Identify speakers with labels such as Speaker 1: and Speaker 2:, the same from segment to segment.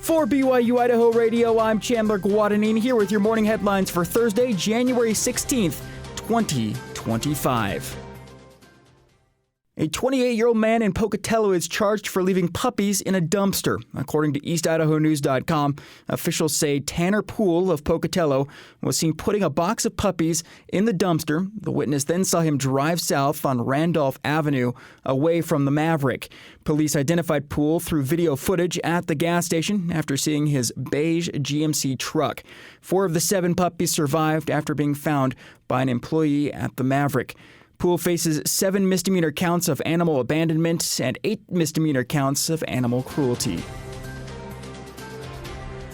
Speaker 1: For BYU-Idaho Radio, I'm Chandler Guadagnini here with your morning headlines for Thursday, January 16th, 2025. A 28-year-old man in Pocatello is charged for leaving puppies in a dumpster. According to EastIdahoNews.com, officials say Tanner Poole of Pocatello was seen putting a box of puppies in the dumpster. The witness then saw him drive south on Randolph Avenue away from the Maverick. Police identified Poole through video footage at the gas station after seeing his beige GMC truck. 4 of the 7 puppies survived after being found by an employee at the Maverick. Poole faces 7 misdemeanor counts of animal abandonment and 8 misdemeanor counts of animal cruelty.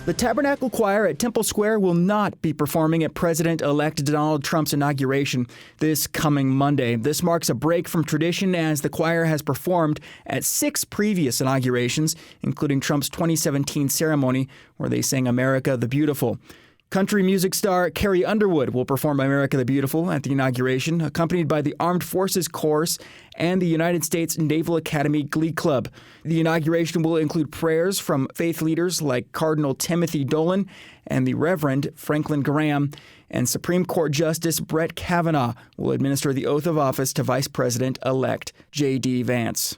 Speaker 1: The Tabernacle Choir at Temple Square will not be performing at President-elect Donald Trump's inauguration this coming Monday. This marks a break from tradition as the choir has performed at 6 previous inaugurations, including Trump's 2017 ceremony where they sang America the Beautiful. Country music star Carrie Underwood will perform America the Beautiful at the inauguration, accompanied by the Armed Forces Chorus and the United States Naval Academy Glee Club. The inauguration will include prayers from faith leaders like Cardinal Timothy Dolan and the Reverend Franklin Graham, and Supreme Court Justice Brett Kavanaugh will administer the oath of office to Vice President-elect J.D. Vance.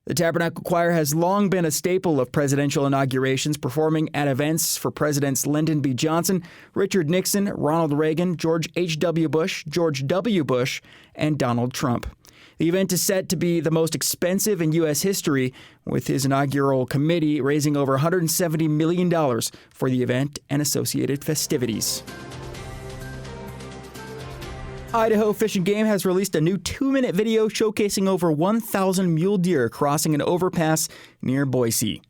Speaker 1: The Tabernacle Choir has long been a staple of presidential inaugurations, performing at events for Presidents Lyndon B. Johnson, Richard Nixon, Ronald Reagan, George H.W. Bush, George W. Bush, and Donald Trump. The event is set to be the most expensive in U.S. history, with his inaugural committee raising over $170 million for the event and associated festivities. Idaho Fish and Game has released a new 2-minute video showcasing over 1,000 mule deer crossing an overpass near Boise.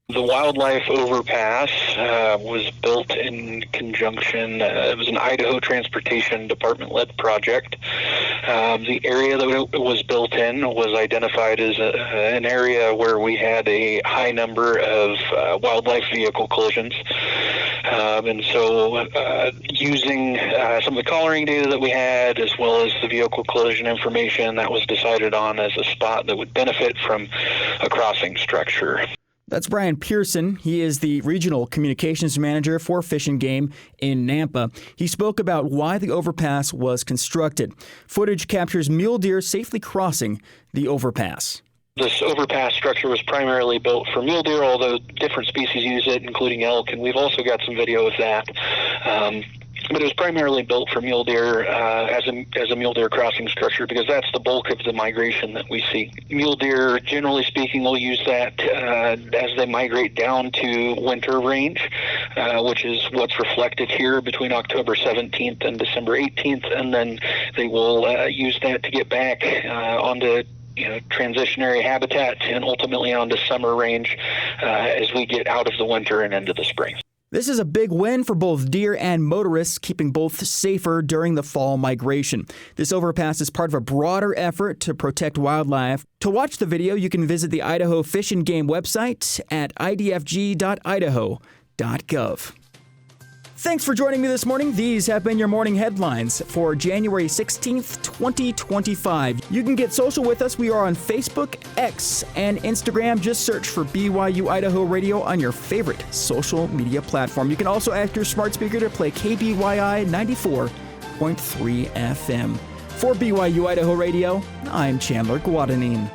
Speaker 2: The wildlife overpass was built in conjunction. It was an Idaho Transportation Department-led project. The area that it was built in was identified as an area where we had a high number of wildlife vehicle collisions. And so using some of the collaring data that we had, as well as the vehicle collision information, that was decided on as a spot that would benefit from a crossing structure.
Speaker 1: That's Brian Pearson. He is the Regional Communications Manager for Fish and Game in Nampa. He spoke about why the overpass was constructed. Footage captures mule deer safely crossing the overpass.
Speaker 2: This overpass structure was primarily built for mule deer, although different species use it, including elk, and we've also got some video of that. But it was primarily built for mule deer as a mule deer crossing structure because that's the bulk of the migration that we see. Mule deer, generally speaking, will use that as they migrate down to winter range, which is what's reflected here between October 17th and December 18th, and then they will use that to get back onto transitionary habitat and ultimately onto summer range as we get out of the winter and into the spring.
Speaker 1: This is a big win for both deer and motorists, keeping both safer during the fall migration. This overpass is part of a broader effort to protect wildlife. To watch the video, you can visit the Idaho Fish and Game website at idfg.idaho.gov. Thanks for joining me this morning. These have been your morning headlines for January 16th, 2025. You can get social with us. We are on Facebook, X, and Instagram. Just search for BYU-Idaho Radio on your favorite social media platform. You can also ask your smart speaker to play KBYI 94.3 FM. For BYU-Idaho Radio, I'm Chandler Guadagnini.